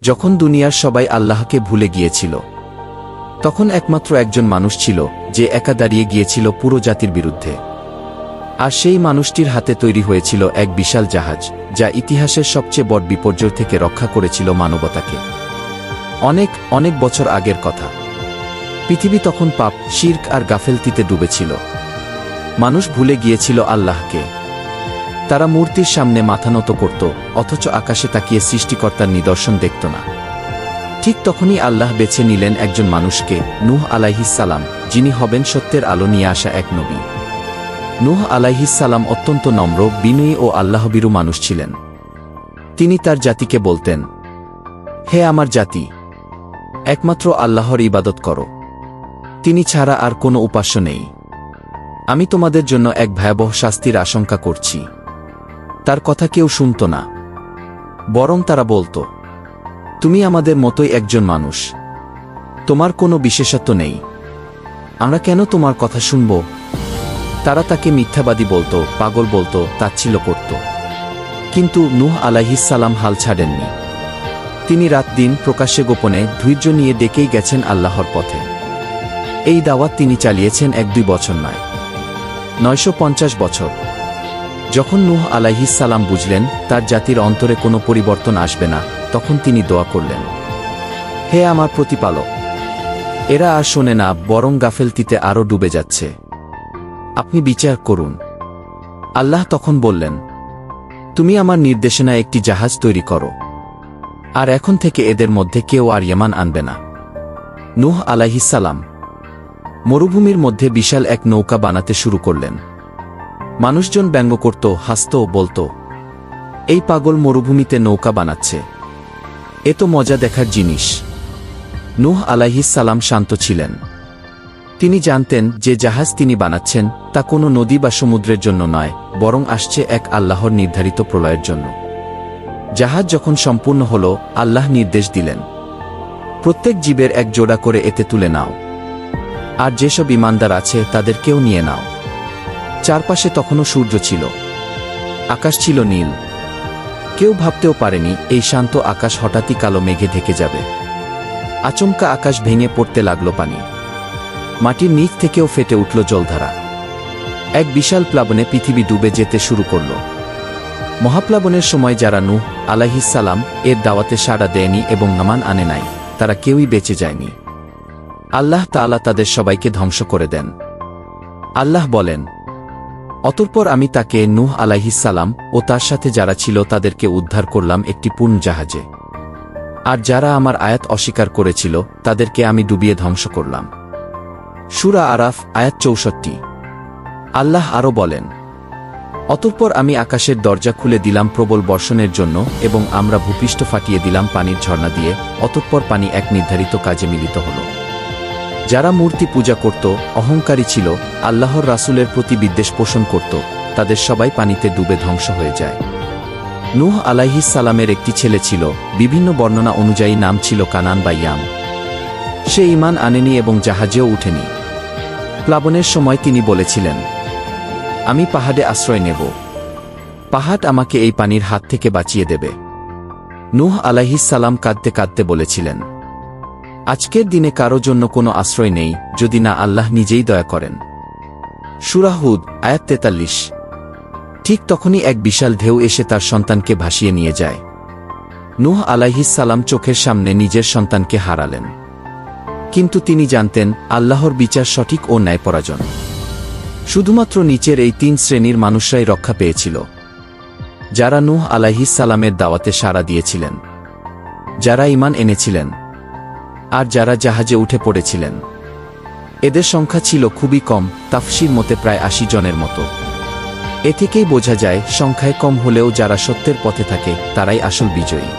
যখন দুনিয়ার সবাই আল্লাহকে ভুলে গিয়েছিল, তখন একমাত্র একজন মানুষ ছিল যে একা দাঁড়িয়ে গিয়েছিল পুরো জাতির বিরুদ্ধে। আর সেই মানুষটির হাতে তৈরি হয়েছিল এক বিশাল জাহাজ, যা ইতিহাসের সবচেয়ে বড় বিপর্যয় থেকে রক্ষা করেছিল মানবতাকে। অনেক অনেক বছর আগের কথা। পৃথিবী তখন পাপ, শিরক আর গাফেলতিতে ডুবেছিল। মানুষ ভুলে গিয়েছিল আল্লাহকে। তারা মূর্তির সামনে মাথা নত করত, অথচ আকাশে তাকিয়ে সৃষ্টিকর্তার নিদর্শন দেখত না। ঠিক তখনই আল্লাহ বেছে নিলেন একজন মানুষকে, নূহ আলাইহিস সালাম, যিনি হবেন সত্যের আলো নিয়ে আসা এক নবী। নূহ আলাইহিস সালাম অত্যন্ত নম্র, বিনয়ী ও আল্লাহভীরু মানুষ ছিলেন। তিনি তার জাতিকে বলতেন, হে আমার জাতি, একমাত্র আল্লাহর ইবাদত করো। তিনি ছাড়া আর কোনো উপাস্য নেই। আমি তোমাদের জন্য এক ভয়াবহ শাস্তির আশঙ্কা করছি। তার কথা কেউ শুনত না, বরং তারা বলত, তুমি আমাদের মতোই একজন মানুষ, তোমার কোনো বিশেষত্ব নেই, আমরা কেন তোমার কথা শুনব? তারা তাকে মিথ্যাবাদী বলত, পাগল বলত, তাচ্ছিল্য করত। কিন্তু নূহ আলাইহিস সালাম হাল ছাড়েননি। তিনি রাত দিন প্রকাশ্যে গোপনে ধৈর্য নিয়ে ডেকেই গেছেন আল্লাহর পথে। এই দাওয়াত তিনি চালিয়েছেন ১-২ বছর নয়, ৯৫০ বছর। যখন নূহ আলাইহিস সালাম বুঝলেন তার জাতির অন্তরে কোনো পরিবর্তন আসবে না, তখন তিনি দোয়া করলেন, হে আমার প্রতিপালক, এরা আর শোনে না, বরং গাফেলতিতে আরও ডুবে যাচ্ছে। আপনি বিচার করুন। আল্লাহ তখন বললেন, তুমি আমার নির্দেশনায় একটি জাহাজ তৈরি করো, আর এখন থেকে এদের মধ্যে কেউ আর ইয়ামান আনবে না। নূহ আলাইহিস সালাম মরুভূমির মধ্যে বিশাল এক নৌকা বানাতে শুরু করলেন। মানুষজন ব্যঙ্গ করত, হাসত, বলত, এই পাগল মরুভূমিতে নৌকা বানাচ্ছে, এ তো মজা দেখার জিনিস। নূহ আলাইহিস সালাম শান্ত ছিলেন। তিনি জানতেন যে জাহাজ তিনি বানাচ্ছেন তা কোনো নদী বা সমুদ্রের জন্য নয়, বরং আসছে এক আল্লাহর নির্ধারিত প্রলয়ের জন্য। জাহাজ যখন সম্পূর্ণ হল, আল্লাহ নির্দেশ দিলেন, প্রত্যেক জীবের এক জোড়া করে এতে তুলে নাও, আর যেসব ঈমানদার আছে তাদেরকেও নিয়ে নাও। চারপাশে তখনও সূর্য ছিল, আকাশ ছিল নীল। কেউ ভাবতেও পারেনি এই শান্ত আকাশ হঠাৎই কালো মেঘে ঢেকে যাবে। আচমকা আকাশ ভেঙে পড়তে লাগল পানি, মাটির নিচ থেকেও ফেটে উঠল জলধারা। এক বিশাল প্লাবনে পৃথিবী ডুবে যেতে শুরু করল। মহাপ্লাবনের সময় যারা নূহ আলাইহিস সালাম এর দাওয়াতে সাড়া দেয়নি এবং ঈমান আনে নাই, তারা কেউই বেঁচে যায়নি। আল্লাহ তাআলা তাদের সবাইকে ধ্বংস করে দেন। আল্লাহ বলেন, অতঃপর আমি তাকে, নূহ আলাইহিস সালাম ও তার সাথে যারা ছিল তাদেরকে উদ্ধার করলাম একটি পূর্ণ জাহাজে। আর যারা আমার আয়াত অস্বীকার করেছিল তাদেরকে আমি ডুবিয়ে ধ্বংস করলাম। সূরা আরাফ, আয়াত ৬৪। আল্লাহ আরও বলেন, অতঃপর আমি আকাশের দরজা খুলে দিলাম প্রবল বর্ষণের জন্য এবং আমরা ভূপৃষ্ঠ ফাটিয়ে দিলাম পানির ঝর্ণা দিয়ে। অতঃপর পানি এক নির্ধারিত কাজে মিলিত হল। যারা মূর্তি পূজা করত, অহংকারী ছিল, আল্লাহর রাসূলের প্রতি বিদ্বেষ পোষণ করত, তাদের সবাই পানিতে ডুবে ধ্বংস হয়ে যায়। নূহ আলাইহিস সালামের একটি ছেলে ছিল, বিভিন্ন বর্ণনা অনুযায়ী নাম ছিল কানান বা ইয়াম। সে ঈমান আনেনি এবং জাহাজেও উঠেনি। প্লাবনের সময় তিনি বলেছিলেন, আমি পাহাড়ে আশ্রয় নেব, পাহাড় আমাকে এই পানির হাত থেকে বাঁচিয়ে দেবে। নূহ আলাইহিস সালাম কাঁদতে কাঁদতে বলেছিলেন, আজকের দিনে কারো জন্য কোনো আশ্রয় নেই যদি না আল্লাহ নিজেই দয়া করেন। সূরা হুদ, আয়াত ৪৩। ঠিক তখনই এক বিশাল ঢেউ এসে তার সন্তানকে ভাসিয়ে নিয়ে যায়। নূহ আলাইহিস সালাম চোখের সামনে নিজের সন্তানকে হারালেন। কিন্তু তিনি জানতেন আল্লাহর বিচার সঠিক ও ন্যায়পরায়ণ। শুধুমাত্র নিচের এই ৩ শ্রেণীর মানুষরাই রক্ষা পেয়েছিল, যারা নূহ আলাইহিস সালামের দাওয়াতে সাড়া দিয়েছিলেন, যারা ঈমান এনেছিলেন, আর যারা জাহাজে উঠে পড়েছিলেন। এদের সংখ্যা ছিল খুবই কম, তাফসীর মতে প্রায় ৮০ জনের মতো। এ থেকেই বোঝা যায় সংখ্যায় কম হলেও যারা সত্যের পথে থাকে তারাই আসল বিজয়ী।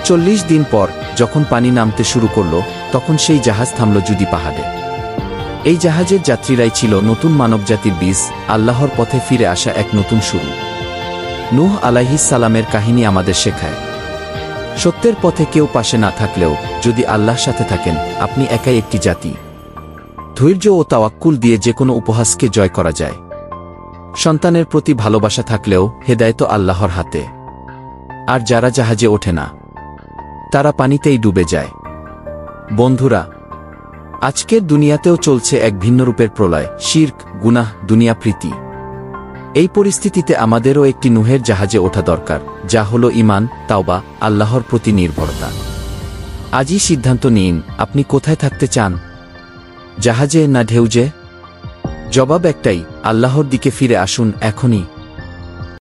৪০ দিন পর যখন পানি নামতে শুরু করল, তখন সেই জাহাজ থামল জুদি পাহাড়ে। এই জাহাজের যাত্রীরাই ছিল নতুন মানবজাতির বীজ, আল্লাহর পথে ফিরে আসা এক নতুন শুরু। নূহ আলাইহিস সালামের কাহিনী আমাদের শেখায়, সত্যের পথে কেউ পাশে না থাকলেও যদি আল্লাহর সাথে থাকেন, আপনি একাই একটি জাতি। ধৈর্য ও তাওয়াক্কুল দিয়ে যে কোনো উপহাসকে জয় করা যায়। সন্তানের প্রতি ভালোবাসা থাকলেও হেদায়েত আল্লাহর হাতে। আর যারা জাহাজে ওঠে না, তারা পানিতেই ডুবে যায়। বন্ধুরা, আজকের দুনিয়াতেও চলছে এক ভিন্নরূপের প্রলয়, শিরক, গুনাহ, দুনিয়া প্রীতি। এই পরিস্থিতিতে আমাদেরও একটি নুহের জাহাজে ওঠা দরকার, যা হলো ঈমান, তাওবা, আল্লাহর প্রতি নির্ভরতা। আজই সিদ্ধান্ত নিন, আপনি কোথায় থাকতে চান? জাহাজে না ঢেউজে? জবাব একটাই, আল্লাহর দিকে ফিরে আসুন এখনই।